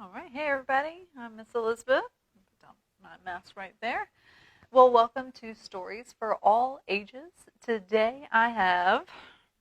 All right. Hey, everybody. I'm Miss Elizabeth. Put down my mask right there. Well, welcome to Stories for All Ages. Today I have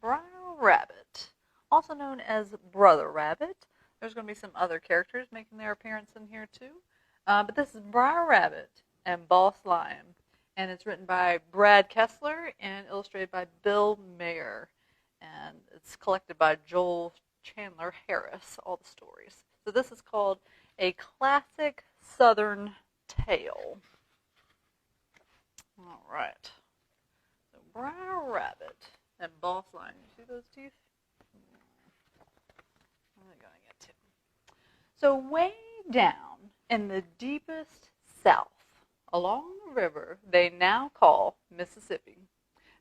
Brer Rabbit, also known as Brother Rabbit. There's going to be some other characters making their appearance in here too. But this is Brer Rabbit and Boss Lion. And it's written by Brad Kessler and illustrated by Bill Mayer. And it's collected by Joel Chandler Harris, all the stories. So this is called A Classic Southern Tale. All right. So Brer Rabbit and Boss Lion. You see those teeth? What are they going to get to? So way down in the deepest south, along the river they now call Mississippi,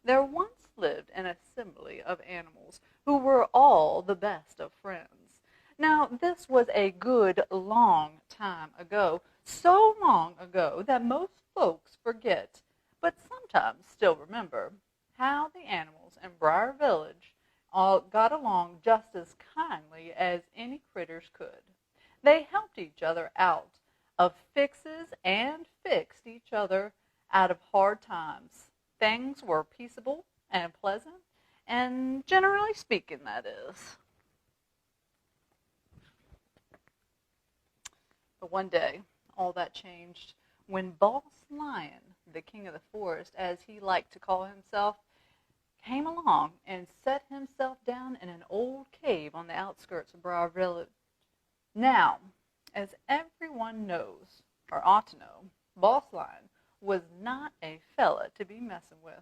there once lived an assembly of animals who were all the best of friends. Now, this was a good long time ago, so long ago that most folks forget, but sometimes still remember, how the animals in Briar Village all got along just as kindly as any critters could. They helped each other out of fixes and fixed each other out of hard times. Things were peaceable and pleasant, and generally speaking, that is. But one day, all that changed when Boss Lion, the king of the forest, as he liked to call himself, came along and set himself down in an old cave on the outskirts of Briar Village. Now, as everyone knows, or ought to know, Boss Lion was not a fella to be messing with.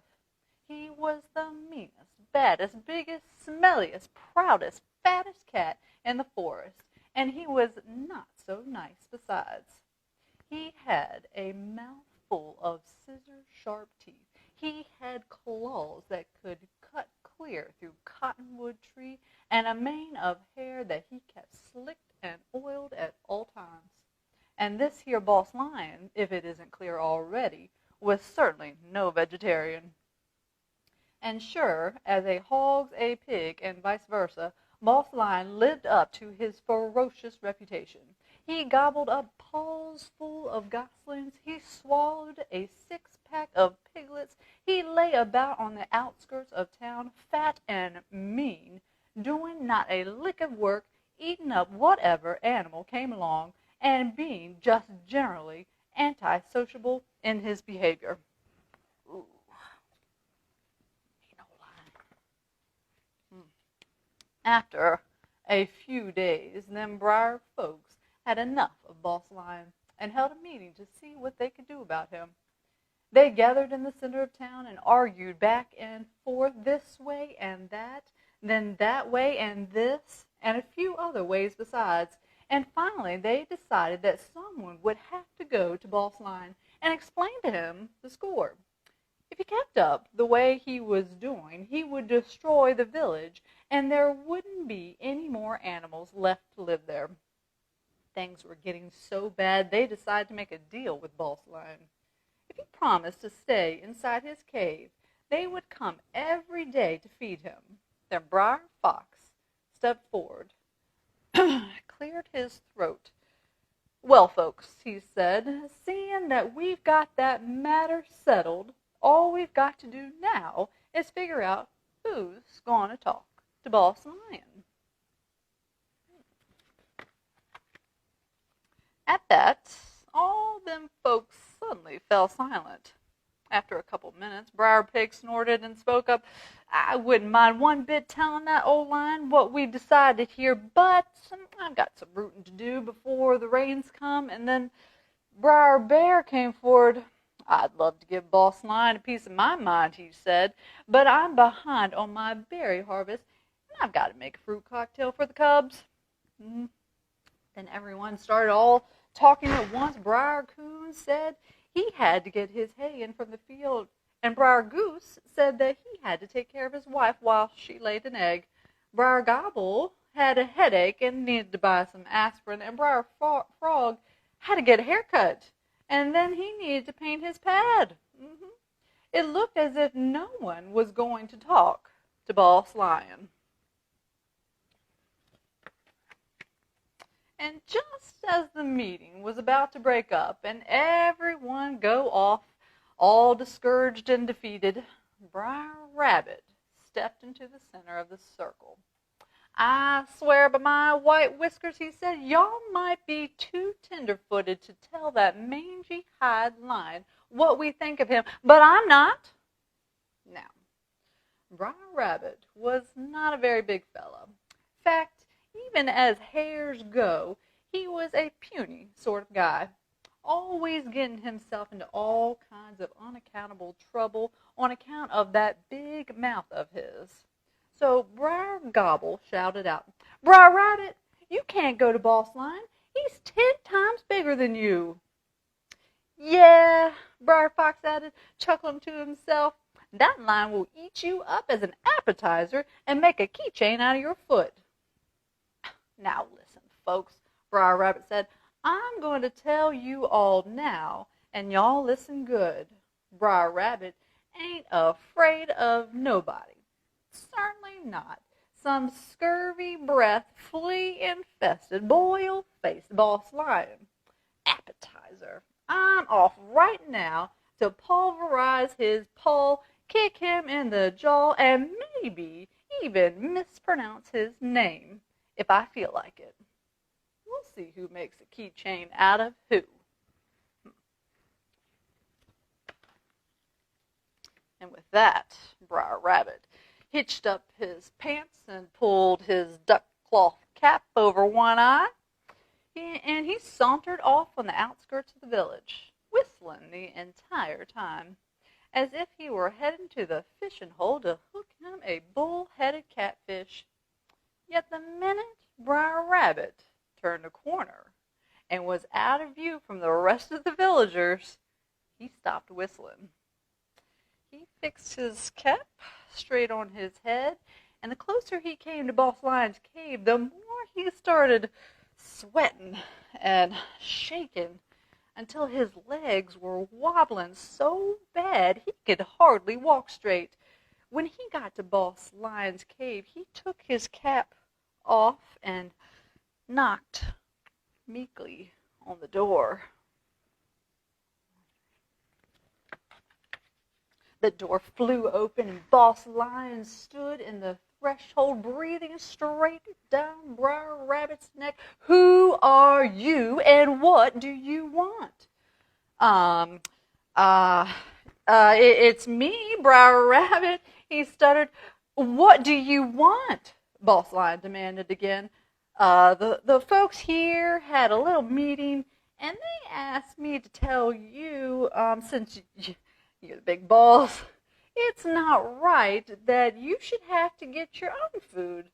He was the meanest, baddest, biggest, smelliest, proudest, fattest cat in the forest, and he was not so nice besides. He had a mouthful of scissor-sharp teeth. He had claws that could cut clear through cottonwood tree, and a mane of hair that he kept slicked and oiled at all times. And this here Boss Lion, if it isn't clear already, was certainly no vegetarian. And sure, as a hog's a pig and vice versa, Boss Lion lived up to his ferocious reputation. He gobbled up paws full of goslings. He swallowed a six-pack of piglets. He lay about on the outskirts of town, fat and mean, doing not a lick of work, eating up whatever animal came along, and being just generally antisociable in his behavior. Ooh. Ain't no lie. After a few days, them Briar folks had enough of Boss Lion and held a meeting to see what they could do about him. They gathered in the center of town and argued back and forth, this way and that, then that way and this, and a few other ways besides. And finally, they decided that someone would have to go to Boss Lion and explain to him the score. If he kept up the way he was doing, he would destroy the village, and there wouldn't be any more animals left to live there. Things were getting so bad, they decided to make a deal with Boss Lion. If he promised to stay inside his cave, they would come every day to feed him. Then Briar Fox stepped forward, cleared his throat. Well, folks, he said, seeing that we've got that matter settled, all we've got to do now is figure out who's going to talk to Boss Lion. At that, all them folks suddenly fell silent. After a couple minutes, Briar Pig snorted and spoke up. I wouldn't mind one bit telling that old lion what we've decided here, but I've got some rooting to do before the rains come. And then Briar Bear came forward. I'd love to give Boss Lion a piece of my mind, he said, but I'm behind on my berry harvest, and I've got to make a fruit cocktail for the cubs. Then everyone started all talking at once. Briar Coon said he had to get his hay in from the field, and Briar Goose said that he had to take care of his wife while she laid an egg. Briar Gobble had a headache and needed to buy some aspirin, and Briar Frog had to get a haircut, and then he needed to paint his pad. It looked as if no one was going to talk to Boss Lion. And just as the meeting was about to break up and everyone go off, all discouraged and defeated, Brer Rabbit stepped into the center of the circle. "I swear by my white whiskers," he said, "y'all might be too tender-footed to tell that mangy-hide lion what we think of him, but I'm not." Now, Brer Rabbit was not a very big fellow. In fact, even as hares go, he was a puny sort of guy, always getting himself into all kinds of unaccountable trouble on account of that big mouth of his. So Brer Gobble shouted out, "Brer Rabbit, you can't go to Boss Lion. He's 10 times bigger than you." "Yeah," Brer Fox added, chuckling to himself, "that lion will eat you up as an appetizer and make a keychain out of your foot." "Now listen, folks," Brer Rabbit said, "I'm going to tell you all now, and y'all listen good. Brer Rabbit ain't afraid of nobody. Certainly not some scurvy breath, flea-infested, boil-faced Boss Lion. Appetizer. I'm off right now to pulverize his poll, kick him in the jaw, and maybe even mispronounce his name, if I feel like it. We'll see who makes a keychain out of who." And with that, Brer Rabbit hitched up his pants and pulled his duck cloth cap over one eye, and he sauntered off on the outskirts of the village, whistling the entire time, as if he were heading to the fishing hole to hook him a bull-headed catfish. Yet the minute Brer Rabbit turned a corner and was out of view from the rest of the villagers, he stopped whistling. He fixed his cap straight on his head, and the closer he came to Boss Lion's cave, the more he started sweating and shaking until his legs were wobbling so bad he could hardly walk straight. When he got to Boss Lion's cave, he took his cap off and knocked meekly on the door. The door flew open, and Boss Lion stood in the threshold, breathing straight down Brer Rabbit's neck. "Who are you, and what do you want?" It's me, Brer Rabbit," he stuttered. "What do you want?" Boss Lion demanded again. The folks here had a little meeting, and they asked me to tell you, since you're the big boss, it's not right that you should have to get your own food.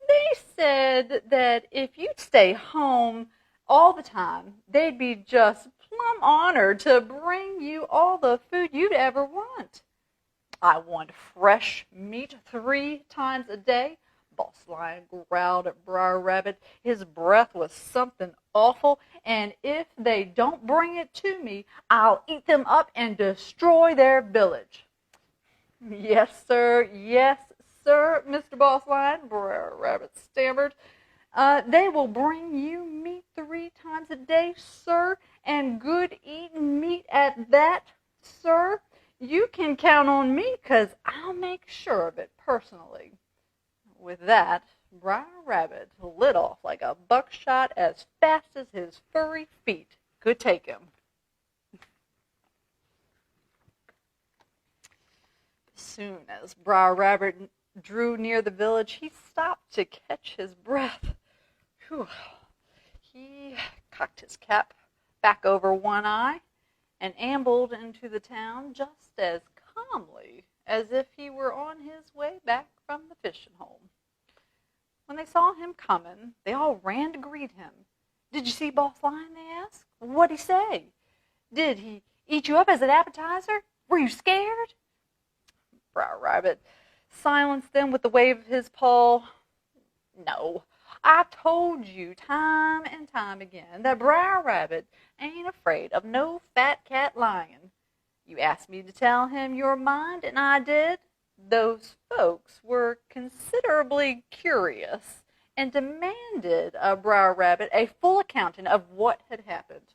They said that if you'd stay home all the time, they'd be just plumb honored to bring you all the food you'd ever want. "I want fresh meat 3 times a day," Boss Lion growled at Brer Rabbit. His breath was something awful, "and if they don't bring it to me, I'll eat them up and destroy their village." Yes, sir, Mr. Boss Lion," Brer Rabbit stammered. They will bring you meat 3 times a day, sir, and good eating meat at that, sir. You can count on me, 'cause I'll make sure of it personally." With that, Brer Rabbit lit off like a buckshot as fast as his furry feet could take him. As soon as Brer Rabbit drew near the village, he stopped to catch his breath. Whew. He cocked his cap back over one eye and ambled into the town just as calmly as if he were on his way back from the fishing hole. When they saw him coming, they all ran to greet him. "Did you see Boss Lion?" they asked. "What'd he say? Did he eat you up as an appetizer? Were you scared?" Brer Rabbit silenced them with a wave of his paw. "No, I told you time and time again that Brer Rabbit ain't afraid of no fat cat lion. You asked me to tell him your mind, and I did. Those folks were considerably curious, and demanded of Brer Rabbit a full accounting of what had happened.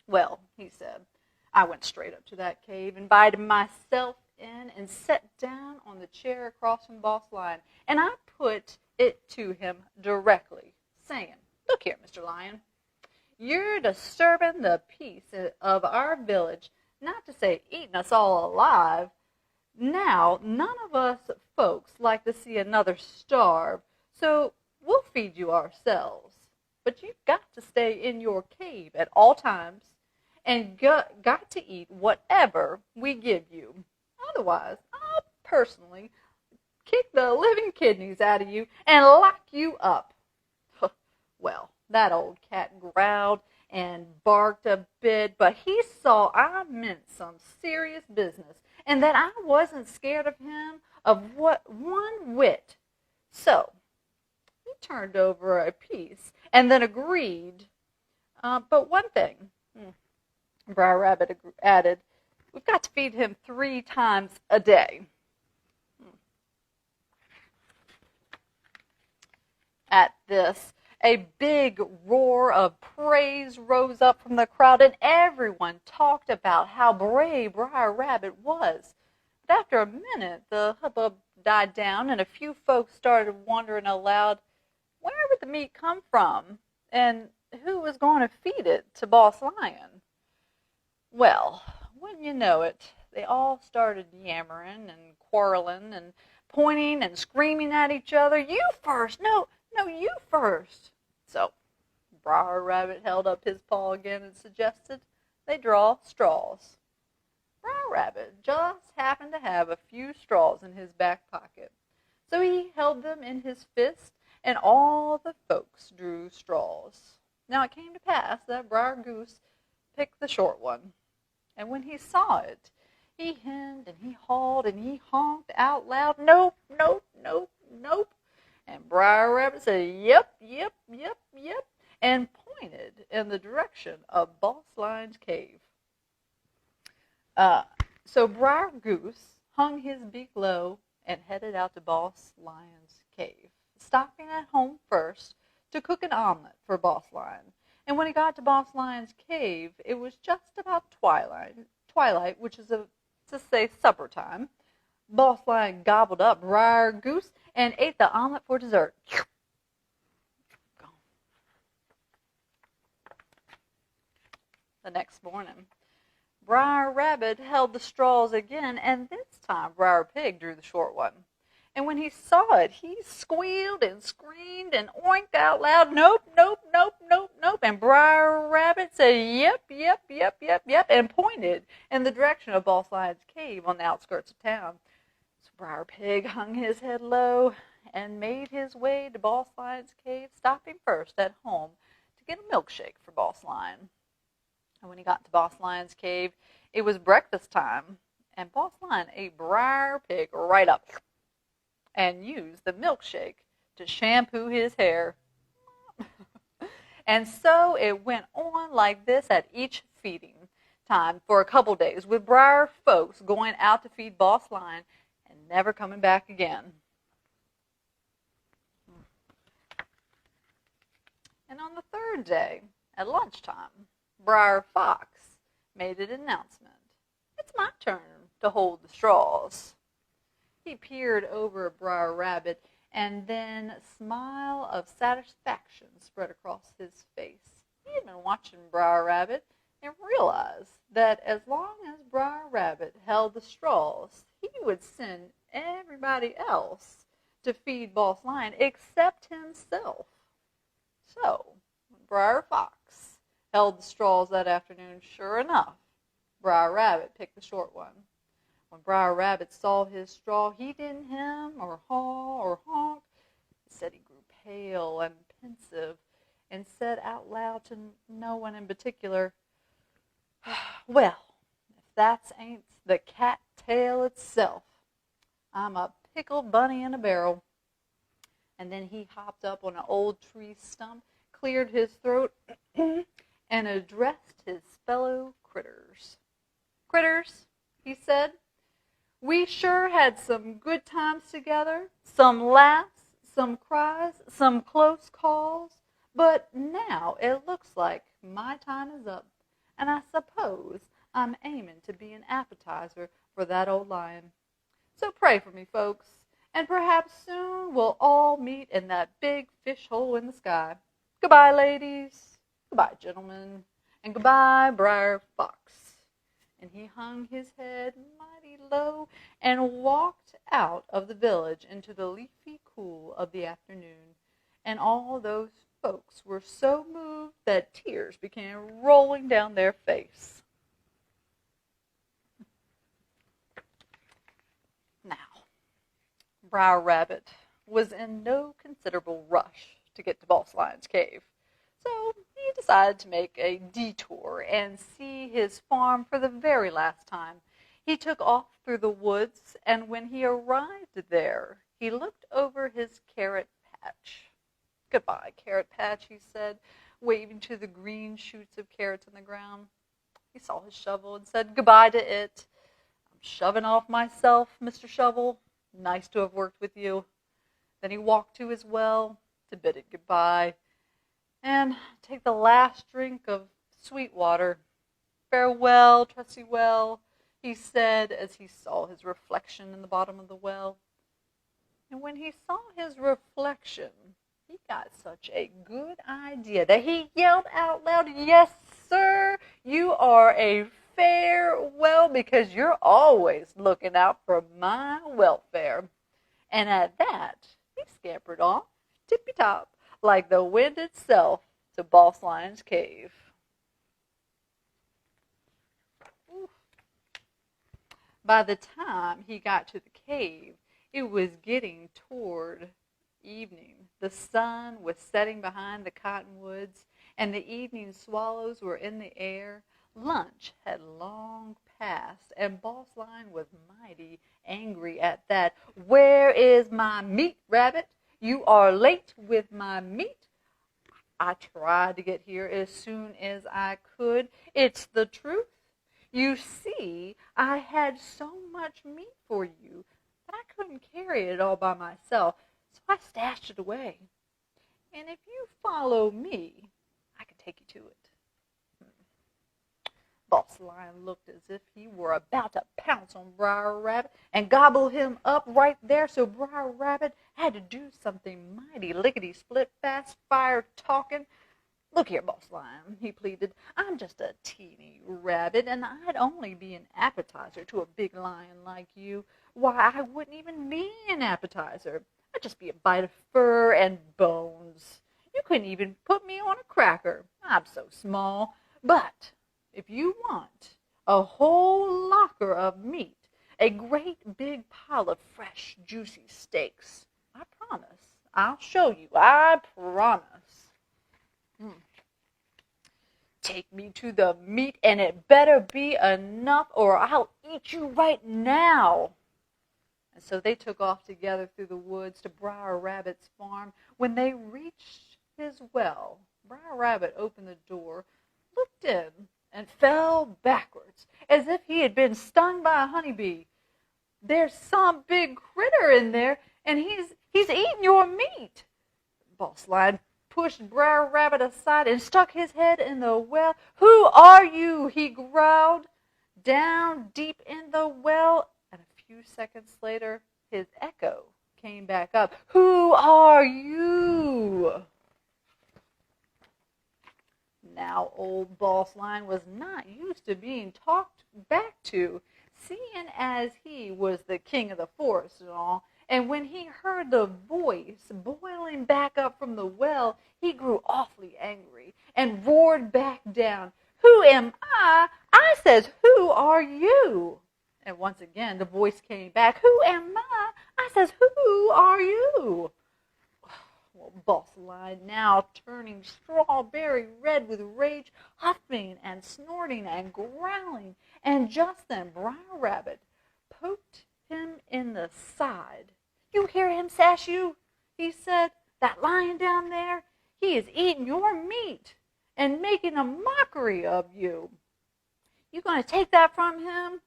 "Well," he said, "I went straight up to that cave, invited myself in, and sat down on the chair across from Boss Lion, and I put it to him directly, saying, 'Look here, Mr. Lion, you're disturbing the peace of our village, not to say eating us all alive. Now, none of us folks like to see another starve, so we'll feed you ourselves. But you've got to stay in your cave at all times and got to eat whatever we give you. Otherwise, I'll personally kick the living kidneys out of you and lock you up.' Well, that old cat growled and barked a bit, but he saw I meant some serious business and that I wasn't scared of him of one whit. So he turned over a piece and then agreed. But one thing, Brer Rabbit added, we've got to feed him 3 times a day." At this, a big roar of praise rose up from the crowd, and everyone talked about how brave Brer Rabbit was. But after a minute, the hubbub died down, and a few folks started wondering aloud, where would the meat come from, and who was going to feed it to Boss Lion? Well, wouldn't you know it, they all started yammering and quarreling and pointing and screaming at each other. "You first! No, you first!" So Brer Rabbit held up his paw again and suggested they draw straws. Brer Rabbit just happened to have a few straws in his back pocket, so he held them in his fist, and all the folks drew straws. Now it came to pass that Brer Goose picked the short one, and when he saw it, he hemmed and he hawed and he honked out loud, "Nope, nope, nope, nope." And Brer Rabbit said, "Yep, yep, yep, yep," and pointed in the direction of Boss Lion's cave. So Brer Goose hung his beak low and headed out to Boss Lion's cave, stopping at home first to cook an omelet for Boss Lion. And when he got to Boss Lion's cave, it was just about twilight, which is to say supper time. Boss Lion gobbled up Brer Goose and ate the omelet for dessert. The next morning, Brer Rabbit held the straws again, and this time Brer Pig drew the short one. And when he saw it, he squealed and screamed and oinked out loud, "Nope, nope, nope, nope, nope." And Brer Rabbit said, "Yep, yep, yep, yep, yep," and pointed in the direction of Boss Lion's cave on the outskirts of town. So Brer Pig hung his head low and made his way to Boss Lion's cave, stopping first at home to get a milkshake for Boss Lion. And when he got to Boss Lion's cave, it was breakfast time, and Boss Lion ate Brer Pig right up and used the milkshake to shampoo his hair. And so it went on like this at each feeding time for a couple days, with Brer folks going out to feed Boss Lion and never coming back again. And on the 3rd day, at lunchtime, Brer Fox made an announcement. "It's my turn to hold the straws." He peered over at Brer Rabbit, and then a smile of satisfaction spread across his face. He had been watching Brer Rabbit and realized that as long as Brer Rabbit held the straws, he would send everybody else to feed Boss Lion except himself. So, when Brer Fox held the straws that afternoon, sure enough, Brer Rabbit picked the short one. When Brer Rabbit saw his straw, he didn't hem or haw or honk. Instead, he grew pale and pensive and said out loud to no one in particular, "Well, if that ain't the cattail itself, I'm a pickled bunny in a barrel." And then he hopped up on an old tree stump, cleared his throat, and addressed his fellow critters. "Critters," he said, "we sure had some good times together, some laughs, some cries, some close calls, but now it looks like my time is up, and I suppose I'm aiming to be an appetizer for that old lion. So pray for me, folks, and perhaps soon we'll all meet in that big fish hole in the sky. Goodbye, ladies. Goodbye, gentlemen. And goodbye, Brer Fox. And he hung his head mighty low and walked out of the village into the leafy cool of the afternoon. And all those folks were so moved that tears began rolling down their face. Now, Brer Rabbit was in no considerable rush to get to Boss Lion's cave, so he decided to make a detour and see his farm for the very last time. He took off through the woods, and when he arrived there, he looked over his carrot patch. "Goodbye, carrot patch," he said, waving to the green shoots of carrots in the ground. He saw his shovel and said goodbye to it. "I'm shoving off myself, Mr. Shovel. Nice to have worked with you." Then he walked to his well to bid it goodbye and take the last drink of sweet water. "Farewell, trusty well," he said as he saw his reflection in the bottom of the well. And when he saw his reflection, he got such a good idea that he yelled out loud, "Yes, sir, you are a fair well because you're always looking out for my welfare." And at that, he scampered off, tippy-top, like the wind itself, to Boss Lion's cave. By the time he got to the cave, it was getting toward evening. The sun was setting behind the cottonwoods, and the evening swallows were in the air. Lunch had long passed, and Boss Lion was mighty angry at that. "Where is my meat, Rabbit? You are late with my meat. I tried to get here as soon as I could. It's the truth. You see, I had so much meat for you that I couldn't carry it all by myself, so I stashed it away. And if you follow me, I can take you to it." Boss Lion looked as if he were about to pounce on Brer Rabbit and gobble him up right there, so Brer Rabbit had to do something mighty lickety-split, fast-fire talking. "Look here, Boss Lion," he pleaded. "I'm just a teeny rabbit, and I'd only be an appetizer to a big lion like you. Why, I wouldn't even be an appetizer. I'd just be a bite of fur and bones. You couldn't even put me on a cracker. I'm so small. But if you want a whole locker of meat, a great big pile of fresh, juicy steaks, I promise I'll show you. I promise. Take me to the meat, and it better be enough, or I'll eat you right now." And so they took off together through the woods to Brer Rabbit's farm. When they reached his well, Brer Rabbit opened the door, looked in, and fell backwards as if he had been stung by a honeybee. "There's some big critter in there, and he's eating your meat." Boss Lion pushed Brer Rabbit aside and stuck his head in the well. "Who are you?" he growled. Down deep in the well, and a few seconds later, his echo came back up. "Who are you?" Now, old Boss Lion was not used to being talked back to, seeing as he was the king of the forest and all. And when he heard the voice boiling back up from the well, he grew awfully angry and roared back down. "Who am I? I says, who are you?" And once again, the voice came back. "Who am I? I says, who are you?" Well, Boss Lion, now turning strawberry red with rage, huffing and snorting and growling. And just then Brer Rabbit poked him in the side. "You hear him, sash you?" he said. "That lion down there, he is eating your meat and making a mockery of you. You going to take that from him?"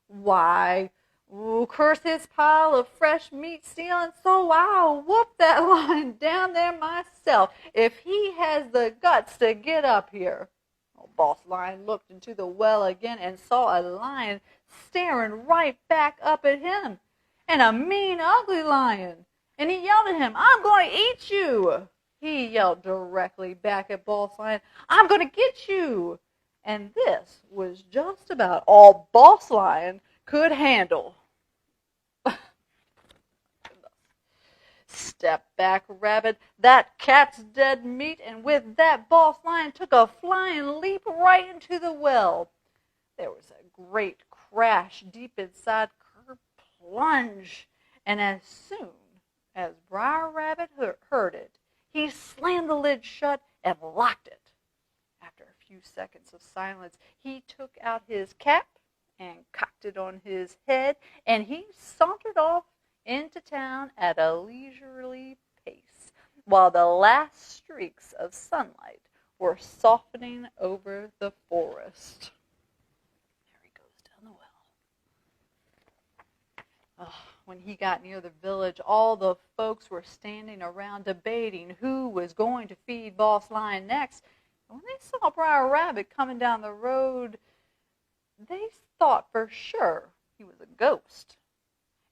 "Why, Ooh, curse his pile of fresh meat stealing, so I'll whoop that lion down there myself if he has the guts to get up here. Old Boss Lion looked into the well again and saw a lion staring right back up at him. And a mean, ugly lion. And he yelled at him, I'm going to eat you. He yelled directly back at Boss Lion, I'm going to get you. And this was just about all Boss Lion could handle. Step back, Rabbit. That cat's dead meat, and with that Boss Lion took a flying leap right into the well. There was a great crash deep inside, plunge, and as soon as Brer Rabbit heard it, he slammed the lid shut and locked it. After a few seconds of silence, he took out his cap and cocked it on his head, and he sauntered off into town at a leisurely pace, while the last streaks of sunlight were softening over the forest. There he goes down the well. Oh, when he got near the village, all the folks were standing around debating who was going to feed Boss Lion next. And when they saw Brer Rabbit coming down the road, they thought for sure he was a ghost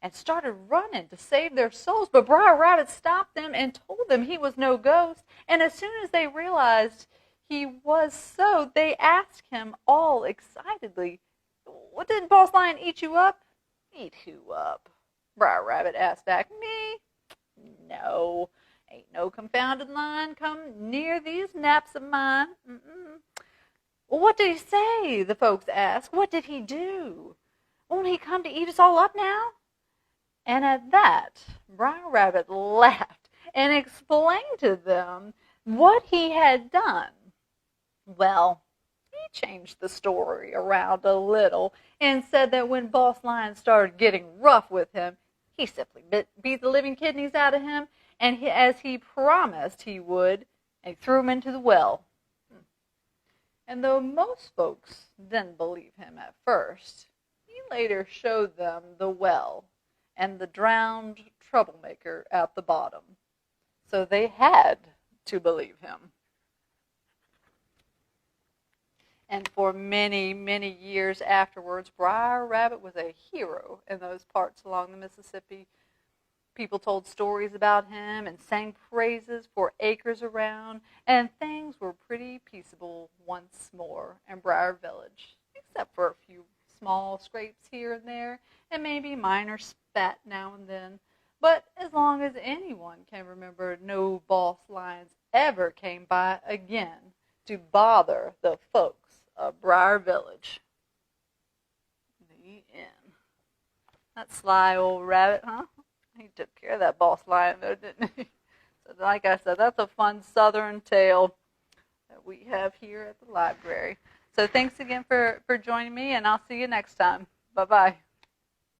and started running to save their souls. But Brer Rabbit stopped them and told them he was no ghost. And as soon as they realized he was so, they asked him all excitedly, "What, did Boss Lion eat you up?" "Eat who up?" Brer Rabbit asked back. "Me? No, ain't no confounded lion come near these naps of mine." "Well, what did he say?" the folks asked. "What did he do? Won't he come to eat us all up now?" And at that, Brer Rabbit laughed and explained to them what he had done. Well, he changed the story around a little and said that when Boss Lion started getting rough with him, he simply beat the living kidneys out of him, and as he promised he would, and threw him into the well. And though most folks didn't believe him at first, he later showed them the well and the drowned troublemaker at the bottom. So they had to believe him. And for many, many years afterwards, Brer Rabbit was a hero in those parts along the Mississippi. People told stories about him and sang praises for acres around, and things were pretty peaceable once more in Brer Village, except for a few small scrapes here and there, and maybe minor spat now and then. But as long as anyone can remember, no Boss Lions ever came by again to bother the folks of Brer Village. The end. That sly old rabbit, huh? He took care of that Boss Lion, though, didn't he? So like I said, that's a fun Southern tale that we have here at the library. So thanks again for joining me, and I'll see you next time. Bye-bye.